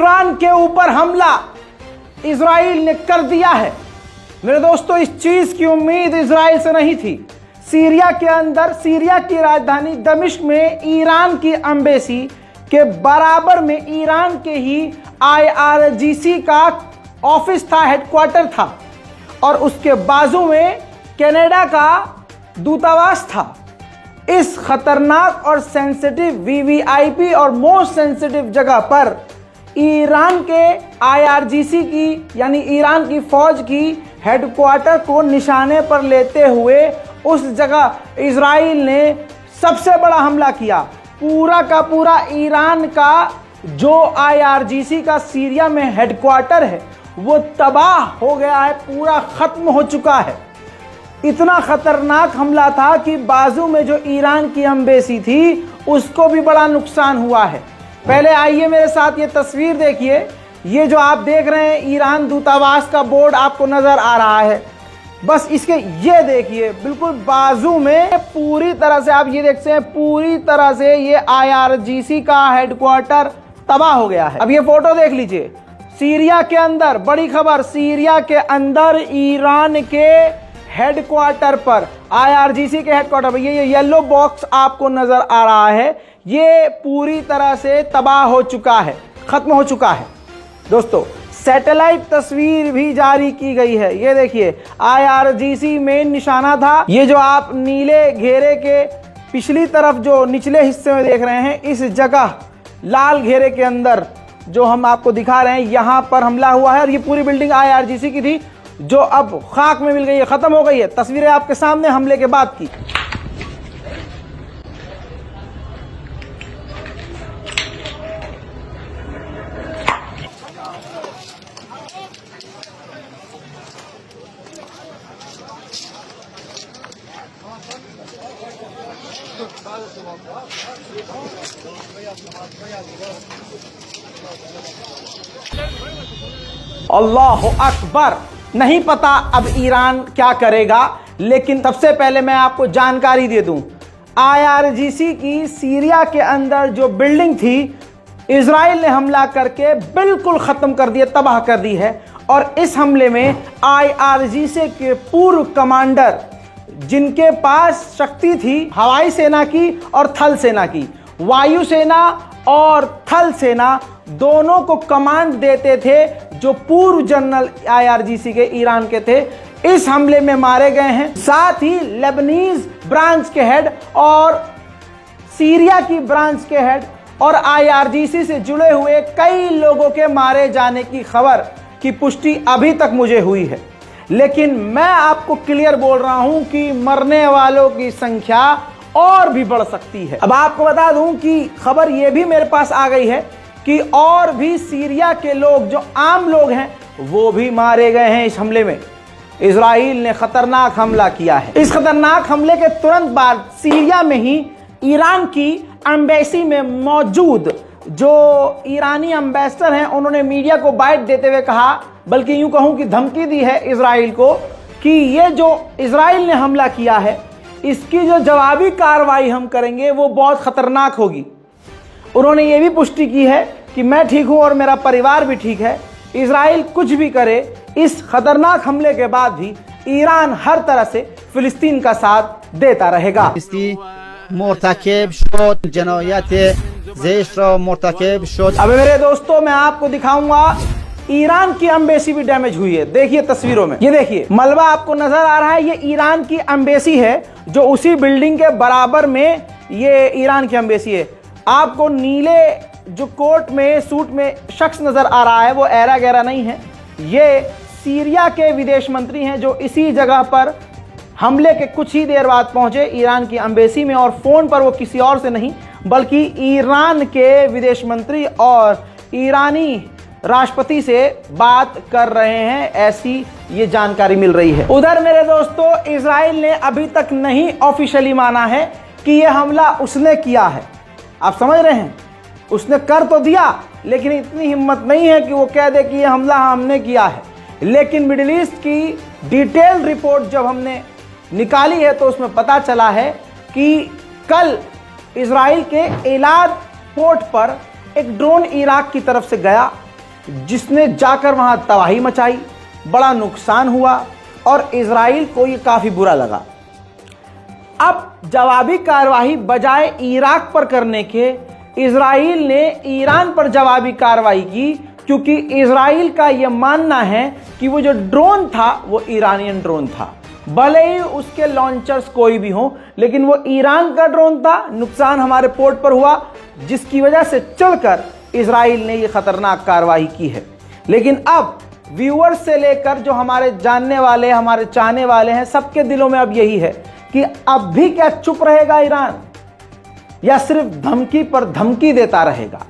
Iran के ऊपर हमला इजराइल ने कर दिया है। मेरे दोस्तों, इस चीज की उम्मीद इजराइल से नहीं थी। सीरिया के अंदर, सीरिया की राजधानी दमिश्क में ईरान की एम्बेसी के बराबर में ईरान के ही IRGC का ऑफिस था, हेडक्वार्टर था, और उसके बाजू में कनाडा का दूतावास था। इस खतरनाक और सेंसिटिव VVIP और मोस्ट सेंसिटिव जगह पर ईरान के IRGC की यानी ईरान की फौज की हेडक्वार्टर को निशाने पर लेते हुए उस जगह इजराइल ने सबसे बड़ा हमला किया। पूरा का पूरा ईरान का जो IRGC का सीरिया में हेडक्वार्टर है वो तबाह हो गया है, पूरा खत्म हो चुका है। इतना खतरनाक हमला था कि बाजू में जो ईरान की एम्बेसी थी उसको भी बड़ा नुकसान हुआ है। पहले आइए मेरे साथ ये तस्वीर देखिए। ये जो आप देख रहे हैं ईरान दूतावास का बोर्ड आपको नजर आ रहा है, बस इसके ये देखिए बिल्कुल बाजू में पूरी तरह से आप ये देखते हैं, पूरी तरह से ये IRGC का हेडक्वार्टर तबाह हो गया है। अब ये फोटो देख लीजिए। सीरिया के अंदर बड़ी खबर, सीरिया के अंदर ईरान के हेडक्वार्टर पर, IRGC के हेडक्वार्टर पर ये येलो बॉक्स आपको नजर आ रहा है, ये पूरी तरह से तबाह हो चुका है, खत्म हो चुका है। दोस्तों, सैटेलाइट तस्वीर भी जारी की गई है। ये देखिए IRGC मेन निशाना था। ये जो आप नीले घेरे के पिछली तरफ जो निचले हिस्से में देख रहे हैं, इस जगह लाल घेरे के अंदर जो हम आपको दिखा रहे हैं, यहां पर हमला हुआ है। और ये पूरी बिल्डिंग IRGC की थी जो अब खाक में मिल गई है, खत्म हो गई है। तस्वीरें आपके सामने हमले के बाद की। अल्लाह अकबर। नहीं पता अब ईरान क्या करेगा, लेकिन सबसे पहले मैं आपको जानकारी दे दूं, IRGC की सीरिया के अंदर जो बिल्डिंग थी, इजराइल ने हमला करके बिल्कुल खत्म कर दिया, तबाह कर दी है। और इस हमले में IRGC के पूर्व कमांडर, जिनके पास शक्ति थी हवाई सेना की और थल सेना की, वायु सेना और थल सेना दोनों को कमांड देते थे, जो पूर्व जनरल IRGC के ईरान के थे, इस हमले में मारे गए हैं। साथ ही लेबनीज ब्रांच के हेड और सीरिया की ब्रांच के हेड और IRGC से जुड़े हुए कई लोगों के मारे जाने की खबर की पुष्टि अभी तक मुझे हुई है। लेकिन मैं आपको क्लियर बोल रहा हूं कि मरने वालों की संख्या और भी बढ़ सकती है। अब आपको बता दूं कि खबर यह भी मेरे पास आ गई है कि और भी सीरिया के लोग, जो आम लोग हैं, वो भी मारे गए हैं इस हमले में। इजराइल ने खतरनाक हमला किया है। इस खतरनाक हमले के तुरंत बाद सीरिया में ही ईरान की एम्बेसी में मौजूद जो ईरानी एम्बेसडर हैं, उन्होंने मीडिया को बाइट देते हुए कहा, बल्कि यूं कहूं कि धमकी दी है इजराइल को, कि ये जो इजराइल ने हमला किया है, इसकी जो जवाबी कार्रवाई हम करेंगे वो बहुत खतरनाक होगी। उन्होंने ये भी पुष्टि की है कि मैं ठीक हूं और मेरा परिवार भी ठीक है। इजराइल कुछ भी करे, इस खतरनाक हमले के बाद भी ईरान हर तरह से फिलिस्तीन का साथ देता रहेगा। अब मेरे दोस्तों, मैं आपको दिखाऊंगा ईरान की एम्बेसी भी डैमेज हुई है। देखिए तस्वीरों में, ये देखिए मलबा आपको नजर आ रहा है, ये ईरान की एम्बेसी है, जो उसी बिल्डिंग के बराबर में ये ईरान की एम्बेसी है। आपको नीले जो कोट में, सूट में शख्स नजर आ रहा है, वो ऐरा गैरा नहीं है, ये सीरिया के विदेश मंत्री हैं, जो इसी जगह पर हमले के कुछ ही देर बाद पहुंचे ईरान की एम्बेसी में। और फोन पर वो किसी और से नहीं, बल्कि ईरान के विदेश मंत्री और ईरानी राष्ट्रपति से बात कर रहे हैं, ऐसी ये जानकारी मिल रही है। उधर मेरे दोस्तों, इजराइल ने अभी तक नहीं ऑफिशियली माना है कि यह हमला उसने किया है। आप समझ रहे हैं, उसने कर तो दिया, लेकिन इतनी हिम्मत नहीं है कि वो कह दे कि यह हमला हमने किया है। लेकिन मिडिल ईस्ट की डिटेल रिपोर्ट जब हमने निकाली है, तो उसमें पता चला है कि कल इजराइल के एलाद पोर्ट पर एक ड्रोन इराक की तरफ से गया जिसने जाकर वहां तबाही मचाई, बड़ा नुकसान हुआ और इजराइल को ये काफी बुरा लगा। अब जवाबी कार्रवाई बजाय इराक पर करने के इजराइल ने ईरान पर जवाबी कार्रवाई की, क्योंकि इजराइल का यह मानना है कि वो जो ड्रोन था वो ईरानियन ड्रोन था। भले ही उसके लॉन्चर्स कोई भी हो, लेकिन वो ईरान का ड्रोन था। नुकसान हमारे पोर्ट पर हुआ, जिसकी वजह से चलकर इजराइल ने ये खतरनाक कार्रवाई की है। लेकिन अब व्यूअर्स से लेकर जो हमारे जानने वाले, हमारे चाहने वाले हैं, सबके दिलों में अब यही है कि अब भी क्या चुप रहेगा ईरान, या सिर्फ धमकी पर धमकी देता रहेगा?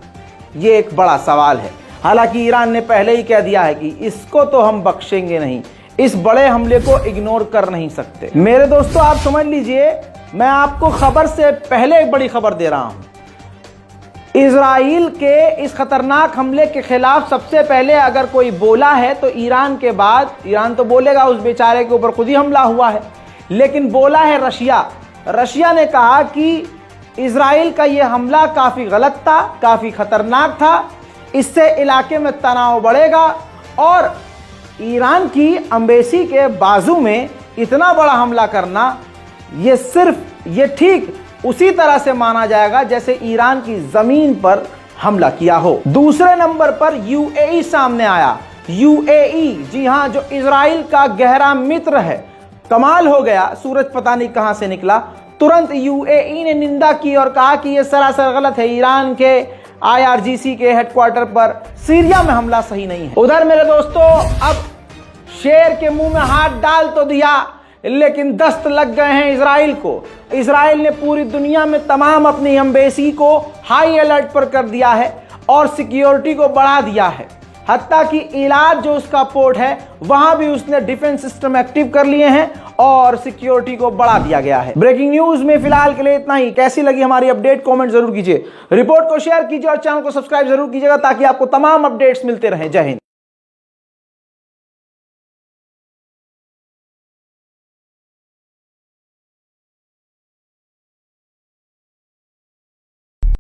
ये एक बड़ा सवाल है। हालांकि ईरान ने पहले ही कह दिया है कि इसको तो हम बख्शेंगे नहीं, इस बड़े हमले को इग्नोर कर नहीं सकते। मेरे दोस्तों, आप समझ लीजिए, मैं आपको खबर से पहले एक बड़ी खबर दे रहा हूं। इजराइल के इस खतरनाक हमले के खिलाफ सबसे पहले अगर कोई बोला है तो ईरान के बाद, ईरान तो बोलेगा उस बेचारे के ऊपर खुद ही हमला हुआ है, लेकिन बोला है रशिया। रशिया ने कहा कि इजराइल का यह हमला काफी गलत था, काफी खतरनाक था, इससे इलाके में तनाव बढ़ेगा और ईरान की एम्बेसी के बाजू में इतना बड़ा हमला करना, ये ठीक उसी तरह से माना जाएगा जैसे ईरान की जमीन पर हमला किया हो। दूसरे नंबर पर यूएई सामने आया। यूएई, जी हां, जो इजराइल का गहरा मित्र है। कमाल हो गया, सूरज पता नहीं कहां से निकला। तुरंत यूएई ने निंदा की और कहा कि यह सरासर गलत है। ईरान के आईआरजीसी के हेडक्वार्टर पर सीरिया में हमला सही नहीं है। उधर मेरे दोस्तों, अब शेर के मुंह में हाथ डाल तो दिया, लेकिन दस्त लग गए हैं इजराइल को। इजराइल ने पूरी दुनिया में तमाम अपनी एम्बेसी को हाई अलर्ट पर कर दिया है और सिक्योरिटी को बढ़ा दिया है। हत्ता कि इलाज जो उसका पोर्ट है वहां भी उसने डिफेंस सिस्टम एक्टिव कर लिए हैं और सिक्योरिटी को बढ़ा दिया गया है। ब्रेकिंग न्यूज में फिलहाल के लिए इतना ही। कैसी लगी हमारी अपडेट, कमेंट जरूर कीजिए, रिपोर्ट को शेयर कीजिए और चैनल को सब्सक्राइब जरूर कीजिएगा ताकि आपको तमाम अपडेट्स मिलते रहें। जय हिंद।